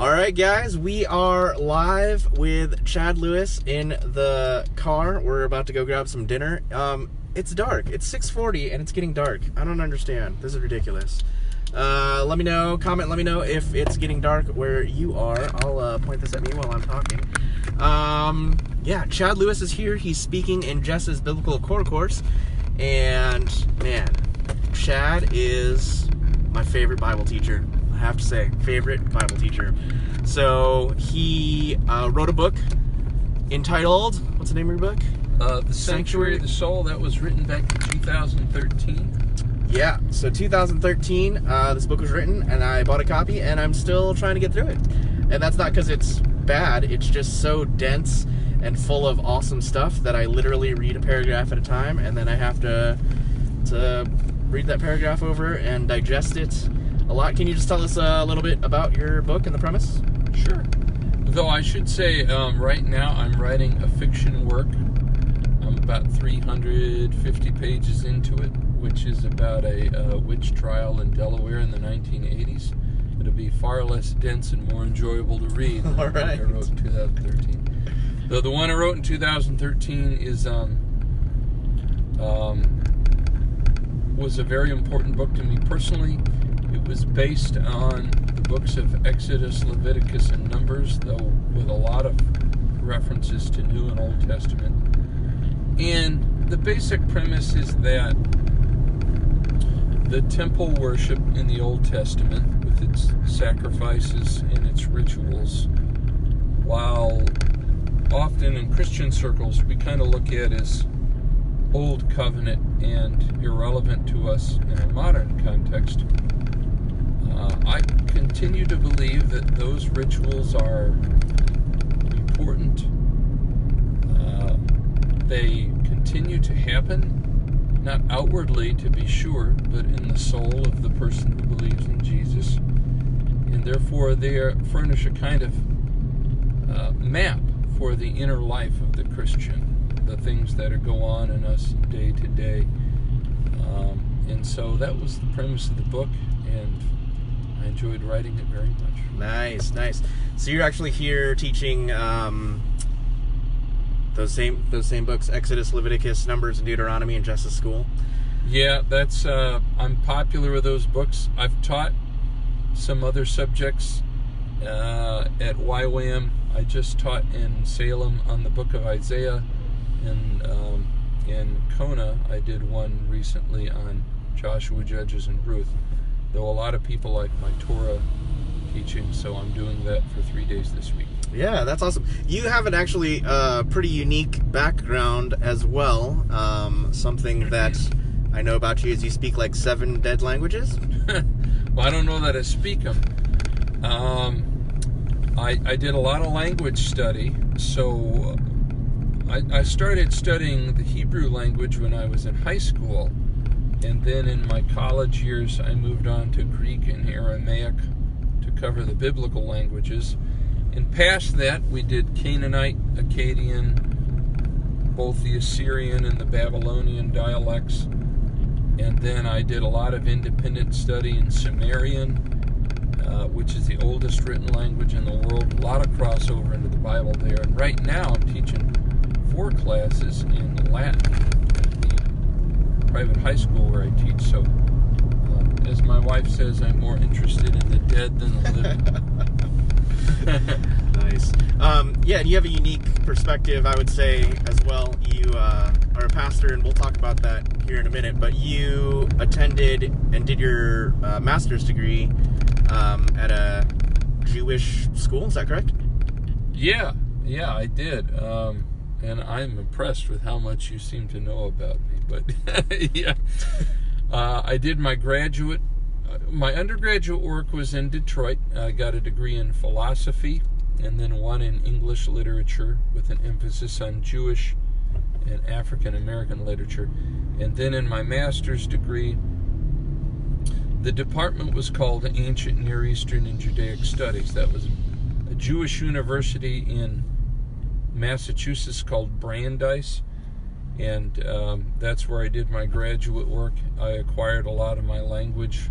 All right, guys, we are live with Chad Lewis in the car. We're about to go grab some dinner. It's dark. It's 6:40 and it's getting dark. I don't understand. This is ridiculous. Let me know, comment, let me know if it's getting dark where you are. I'll point this at me while I'm talking. Yeah, Chad Lewis is here. He's speaking in Jess's Biblical Core course. And, man, Chad is my favorite Bible teacher. I have to say, favorite Bible teacher. So he wrote a book entitled, what's the name of your book? The Sanctuary of the Soul. That was written back in 2013. Yeah, so 2013, this book was written, and I bought a copy, and I'm still trying to get through it. And that's not because it's bad, it's just so dense and full of awesome stuff that I literally read a paragraph at a time, and then I have to read that paragraph over and digest it a lot. Can you just tell us a little bit about your book and the premise? Sure. Though I should say, right now I'm writing a fiction work. I'm about 350 pages into it, which is about a witch trial in Delaware in the 1980s. It'll be far less dense and more enjoyable to read than the one I wrote in 2013. Though the one I wrote in 2013 is was a very important book to me personally. It was based on the books of Exodus, Leviticus, and Numbers, though with a lot of references to New and Old Testament. And the basic premise is that the temple worship in the Old Testament, with its sacrifices and its rituals, while often in Christian circles we kind of look at as Old Covenant and irrelevant to us in a modern context, I continue to believe that those rituals are important. They continue to happen, not outwardly to be sure, but in the soul of the person who believes in Jesus. And therefore they furnish a kind of map for the inner life of the Christian, the things that go on in us day to day. And so that was the premise of the book, and I enjoyed writing it very much. Nice, nice. So you're actually here teaching those same books, Exodus, Leviticus, Numbers, and Deuteronomy in Jess's school? Yeah, that's I'm popular with those books. I've taught some other subjects at YWAM. I just taught in Salem on the book of Isaiah, and in Kona I did one recently on Joshua, Judges, and Ruth. Though a lot of people like my Torah teaching, so I'm doing that for 3 days this week. Yeah, that's awesome. You have an actually pretty unique background as well. Something that I know about you is you speak like 7 dead languages. Well, I don't know that I speak them. I did a lot of language study, so I started studying the Hebrew language when I was in high school. And then in my college years, I moved on to Greek and Aramaic to cover the biblical languages. And past that, we did Canaanite, Akkadian, both the Assyrian and the Babylonian dialects. And then I did a lot of independent study in Sumerian, which is the oldest written language in the world. A lot of crossover into the Bible there. And right now, I'm teaching 4 classes in Latin private high school where I teach, so as my wife says, I'm more interested in the dead than the living. Nice. Yeah, and you have a unique perspective, I would say, as well. You are a pastor, and we'll talk about that here in a minute, but you attended and did your master's degree at a Jewish school, is that correct? Yeah, I did. And I'm impressed with how much you seem to know about me. But yeah, I did my undergraduate work was in Detroit. I got a degree in philosophy and then one in English literature with an emphasis on Jewish and African American literature. And then in my master's degree, the department was called Ancient Near Eastern and Judaic Studies. That was a Jewish university in Massachusetts called Brandeis, and that's where I did my graduate work. I acquired a lot of my language,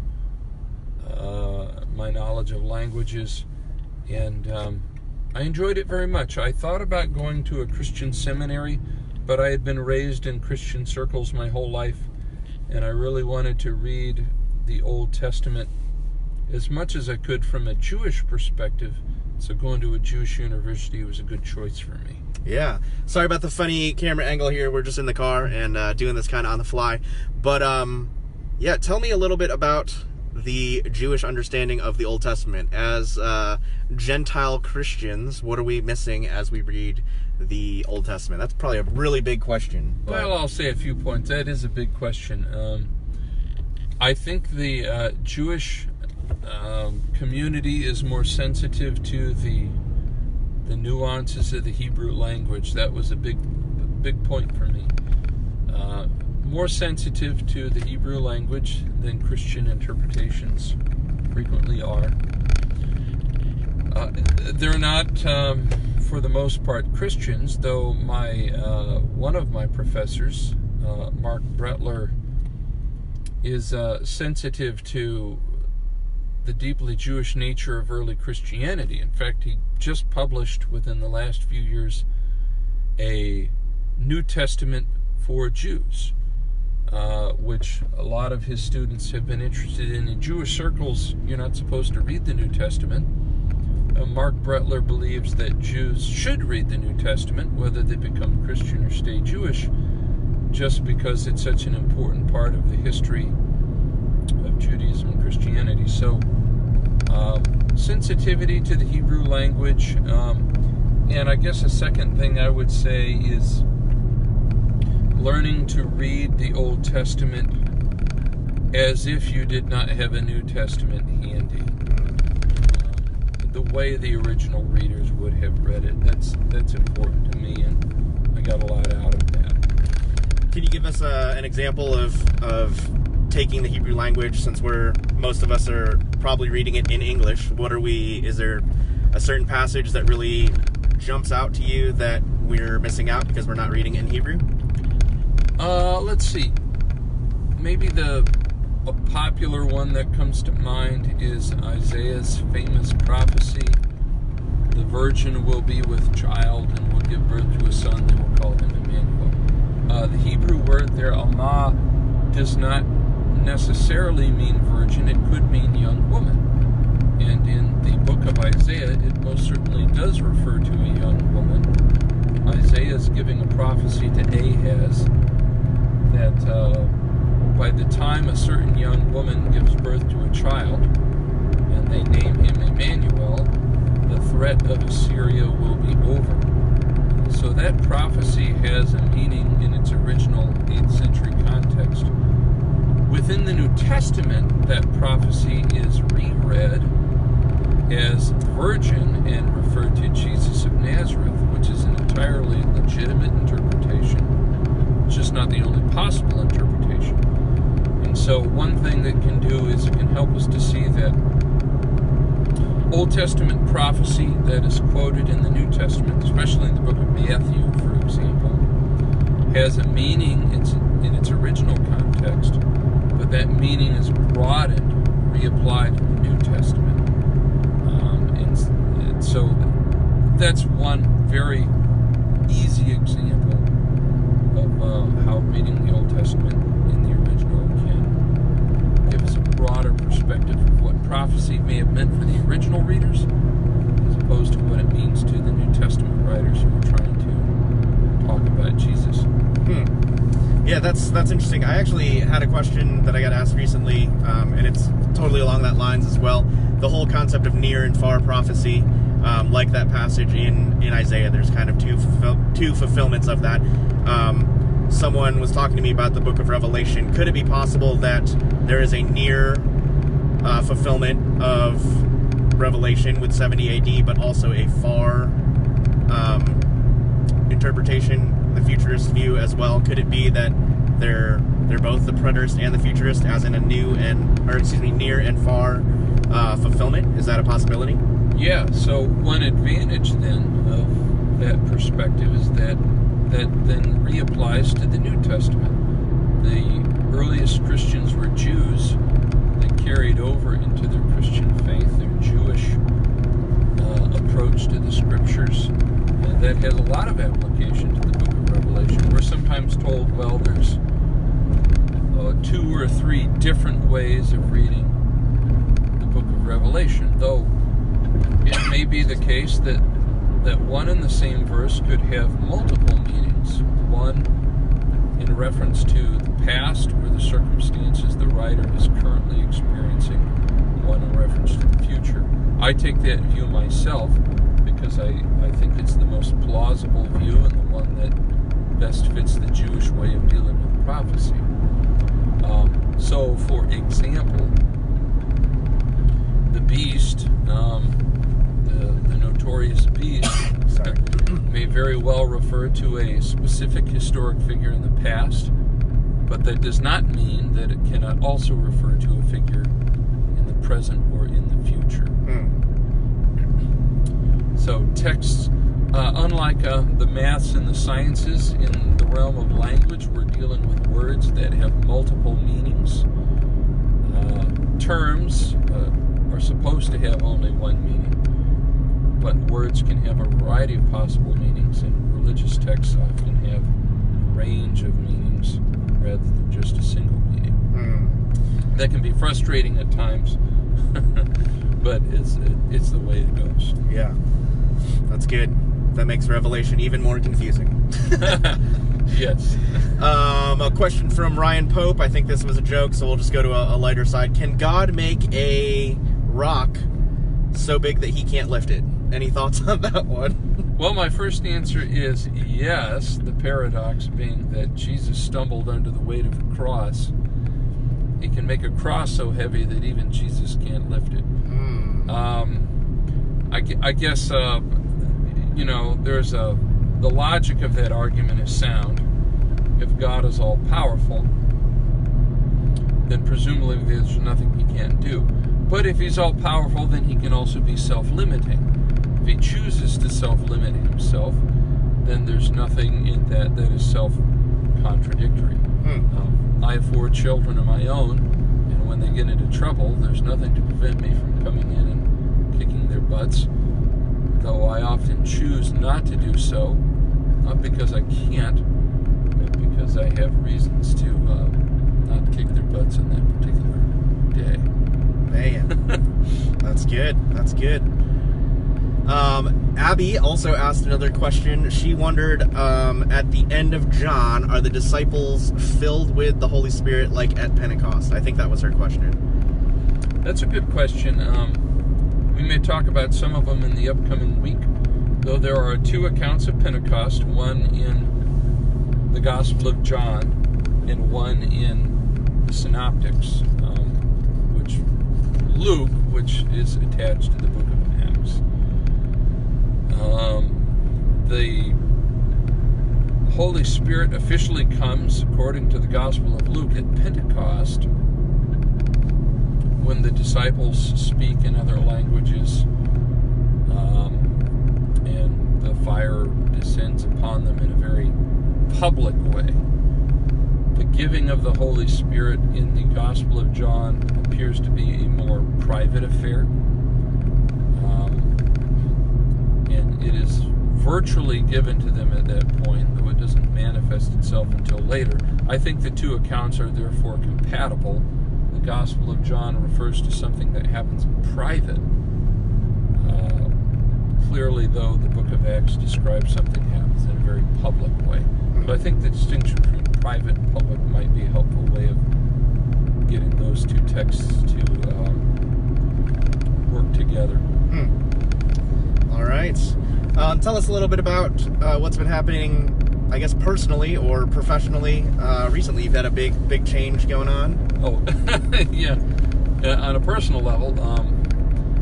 my knowledge of languages And I enjoyed it very much. I thought about going to a Christian seminary, but I had been raised in Christian circles my whole life, and I really wanted to read the Old Testament as much as I could from a Jewish perspective. So going to a Jewish university was a good choice for me. Yeah. Sorry about the funny camera angle here. We're just in the car and doing this kind of on the fly. But yeah, tell me a little bit about the Jewish understanding of the Old Testament. As Gentile Christians, what are we missing as we read the Old Testament? That's probably a really big question. But... Well, I'll say a few points. That is a big question. I think the Jewish community is more sensitive to the nuances of the Hebrew language. That was a big point for me. More sensitive to the Hebrew language than Christian interpretations frequently are. They're not, for the most part, Christians, though one of my professors, Mark Brettler, is sensitive to the deeply Jewish nature of early Christianity. In fact, he just published within the last few years a New Testament for Jews, which a lot of his students have been interested in. In Jewish circles, you're not supposed to read the New Testament. Mark Brettler believes that Jews should read the New Testament, whether they become Christian or stay Jewish, just because it's such an important part of the history of Judaism and Christianity. So, sensitivity to the Hebrew language, and I guess a second thing I would say is learning to read the Old Testament as if you did not have a New Testament handy. The way the original readers would have read it. That's important to me, and I got a lot out of that. Can you give us an example of taking the Hebrew language, since most of us are probably reading it in English? Is there a certain passage that really jumps out to you that we're missing out because we're not reading it in Hebrew? Let's see. Maybe a popular one that comes to mind is Isaiah's famous prophecy. The virgin will be with child and will give birth to a son. They will call him Emmanuel. The Hebrew word there, Almah, does not necessarily mean virgin. It could mean young woman. And in the book of Isaiah, it most certainly does refer to a young woman. Isaiah is giving a prophecy to Ahaz that by the time a certain young woman gives birth to a child, and they name him Emmanuel, the threat of Assyria will be over. So that prophecy has a meaning in its original 8th century context. Within the New Testament, that prophecy is reread as virgin and referred to Jesus of Nazareth, which is an entirely legitimate interpretation. It's just not the only possible interpretation. And so one thing that can do is it can help us to see that Old Testament prophecy that is quoted in the New Testament, especially in the book of Matthew, for example, has a meaning in its original context, but that meaning is broadened, reapplied in the New Testament. And so that's one very easy example of how reading the Old Testament in the original can give us a broader perspective of what prophecy may have meant for the original readers, as opposed to what it means to the New Testament writers who are trying to talk about Jesus. Yeah, that's interesting. I actually had a question that I got asked recently, and it's totally along that lines as well. The whole concept of near and far prophecy, like that passage in Isaiah, there's kind of two fulfillments of that. Someone was talking to me about the book of Revelation. Could it be possible that there is a near fulfillment of Revelation with 70 AD, but also a far interpretation, the futurist view as well? Could it be that they're both the preterist and the futurist, as in a near and far fulfillment? Is that a possibility? Yeah, so one advantage then of that perspective is that then reapplies to the New Testament. The earliest Christians were Jews. They carried over into their Christian faith, their Jewish approach to the Scriptures, and that has a lot of application to the book of Revelation. We're sometimes told, well, there's 2 or 3 different ways of reading the book of Revelation, though it may be the case that one and the same verse could have multiple meanings. One in reference to the past or the circumstances the writer is currently experiencing, one in reference to the future. I take that view myself because I think it's the most plausible view and the one that best fits the Jewish way of dealing with prophecy. So, for example, the beast, the notorious beast, may very well refer to a specific historic figure in the past, but that does not mean that it cannot also refer to a figure in the present or in the future. So texts, unlike the maths and the sciences, in the realm of language, we're dealing with words that have multiple meanings. Terms are supposed to have only one meaning, but words can have a variety of possible meanings, and religious texts often have a range of meanings rather than just a single meaning. That can be frustrating at times, but it's the way it goes. Yeah, that's good. That makes Revelation even more confusing. Yes. A question from Ryan Pope. I think this was a joke, so we'll just go to a lighter side. Can God make a rock so big that he can't lift it? Any thoughts on that one? Well, my first answer is yes, the paradox being that Jesus stumbled under the weight of a cross. He can make a cross so heavy that even Jesus can't lift it. I guess, there's the logic of that argument is sound. If God is all-powerful, then presumably there's nothing he can't do. But if he's all-powerful, then he can also be self-limiting. If he chooses to self-limit himself, then there's nothing in that is self-contradictory. I have 4 children of my own, and when they get into trouble, there's nothing to prevent me from coming in and kicking their butts, though I often choose not to do so, not because I can't, but because I have reasons to not kick their butts on that particular day. Man, that's good. That's good. Abby also asked another question. She wondered, at the end of John, are the disciples filled with the Holy Spirit like at Pentecost? I think that was her question. That's a good question. We may talk about some of them in the upcoming week, though there are 2 accounts of Pentecost, one in the Gospel of John and one in the Synoptics, which is attached to the book of Acts. The Holy Spirit officially comes, according to the Gospel of Luke, at Pentecost, when the disciples speak in other languages, and the fire descends upon them in a very public way. The giving of the Holy Spirit in the Gospel of John appears to be a more private affair, and it is virtually given to them at that point, though it doesn't manifest itself until later. I think the 2 accounts are therefore compatible. The Gospel of John refers to something that happens in private. Clearly, though, the book of Acts describes something that happens in a very public way. So I think the distinction between private and public might be a helpful way of getting those 2 texts to work together. All right. Tell us a little bit about what's been happening, I guess, personally or professionally. Recently, you've had a big change going on. Oh, yeah. On a personal level,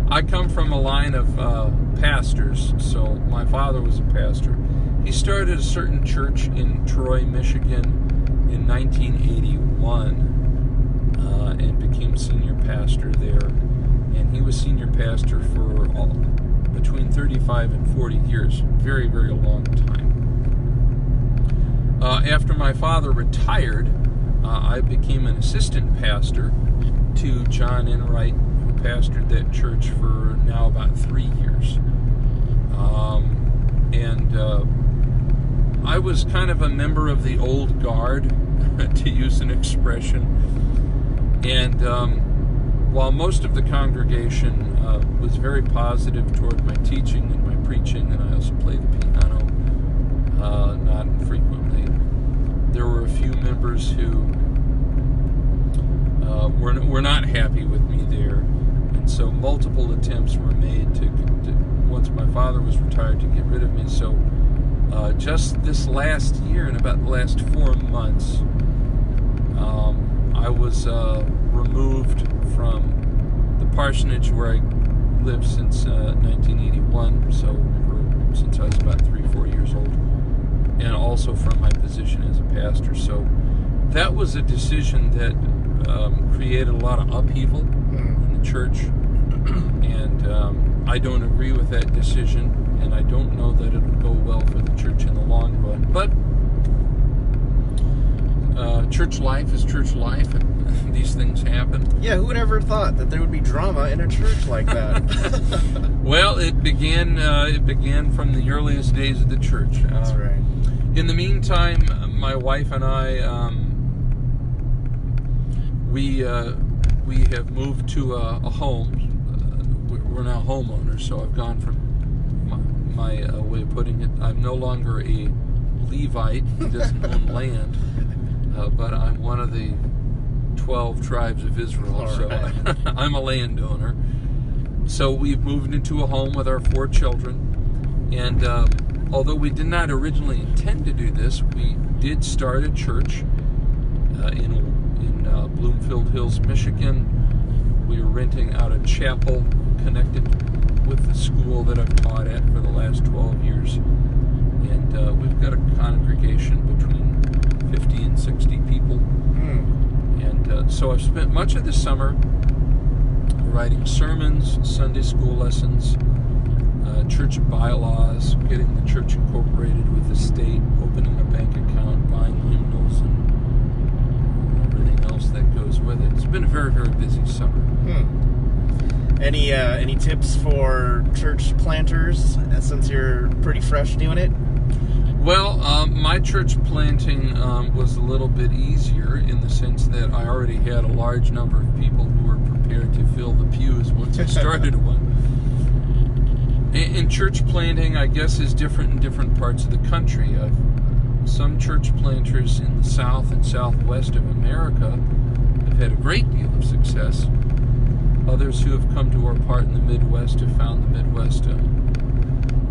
I come from a line of pastors. So my father was a pastor. He started a certain church in Troy, Michigan in 1981 and became senior pastor there. And he was senior pastor for between 35 and 40 years. Very, very long time. After my father retired, I became an assistant pastor to John Enright, who pastored that church for now about 3 years. was kind of a member of the old guard, to use an expression. And while most of the congregation was very positive toward my teaching and my preaching, and I also play the piano not infrequently, there were a few members who were not happy with me there. And so multiple attempts were made to once my father was retired, to get rid of me. So just this last year, in about the last 4 months, I was removed from the parsonage where I lived since 1981, so since I was about 3-4 years old, and also from my position as a pastor. So that was a decision that created a lot of upheaval in the church, and I don't agree with that decision, and I don't know that it'll go well for the church in the long run. But church life is church life, and these things happen. Yeah, who would ever thought that there would be drama in a church like that? Well, it began from the earliest days of the church. That's right. In the meantime, my wife and I, we have moved to a home. We're now homeowners, so I've gone from my way of putting it. I'm no longer a Levite who doesn't own land, but I'm one of the 12 tribes of Israel, so I'm a landowner. So we've moved into a home with our 4 children, and although we did not originally intend to do this, we did start a church in Bloomfield Hills, Michigan. We were renting out a chapel connected with the school that I've taught at for the last 12 years. And we've got a congregation between 50 and 60 people. And so I've spent much of the summer writing sermons, Sunday school lessons, church bylaws, getting the church incorporated with the state, opening a bank account, buying hymnals, and everything else that goes with it. It's been a very, very busy summer. Any tips for church planters, since you're pretty fresh doing it? Well, my church planting was a little bit easier in the sense that I already had a large number of people who were prepared to fill the pews once I started one. And church planting, I guess, is different in different parts of the country. Some church planters in the South and Southwest of America have had a great deal of success. Others who have come to our part in the Midwest have found the Midwest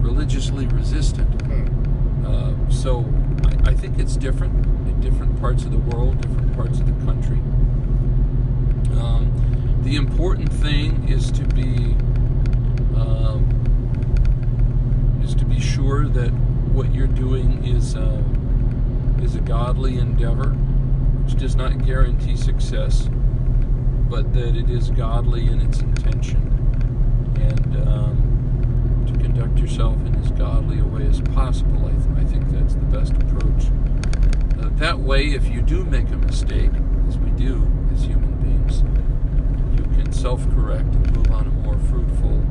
religiously resistant. So I think it's different in different parts of the world, different parts of the country. The important thing is to be sure that what you're doing is a godly endeavor, which does not guarantee success, but that it is godly in its intention, and to conduct yourself in as godly a way as possible. I think that's the best approach. That way, if you do make a mistake, as we do as human beings, you can self-correct and move on a more fruitful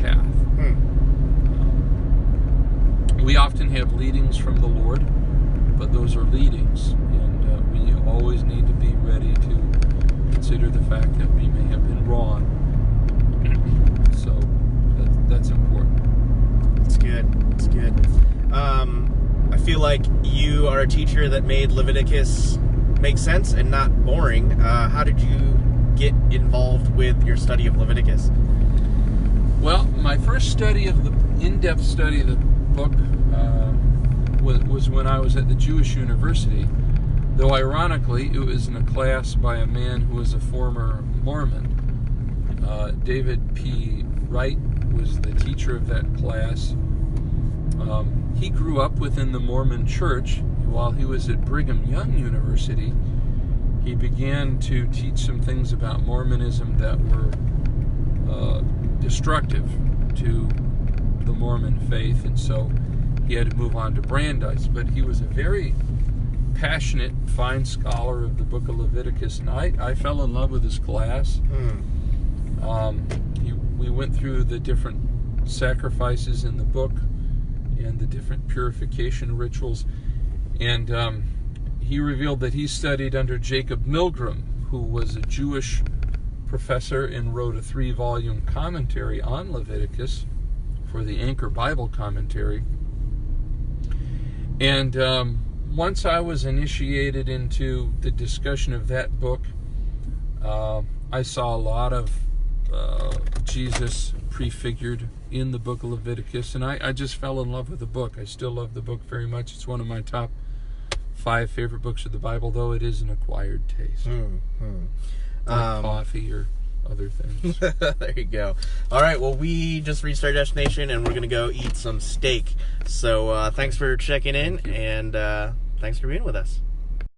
path. We often have leadings from the Lord, but those are leadings, and we always need to be ready to consider the fact that we may have been wrong. So that's important. It's good. It's good. I feel like you are a teacher that made Leviticus make sense and not boring. How did you get involved with your study of Leviticus? Well, my first in-depth study of the book was when I was at the Jewish University, though ironically it was in a class by a man who was a former Mormon. David P. Wright was the teacher of that class. He grew up within the Mormon church. While he was at Brigham Young University, he began to teach some things about Mormonism that were destructive to the Mormon faith, and so he had to move on to Brandeis. But he was a very passionate, fine scholar of the book of Leviticus, and I fell in love with his class. We went through the different sacrifices in the book, and the different purification rituals. And he revealed that he studied under Jacob Milgram, who was a Jewish professor and wrote a 3-volume commentary on Leviticus for the Anchor Bible Commentary. And once I was initiated into the discussion of that book, I saw a lot of Jesus prefigured in the book of Leviticus, and I just fell in love with the book. I still love the book very much. It's one of my top 5 favorite books of the Bible, though it is an acquired taste. Like coffee or other things. There you go. All right, well, we just reached our destination, and we're going to go eat some steak. So thanks for checking in, and thanks for being with us.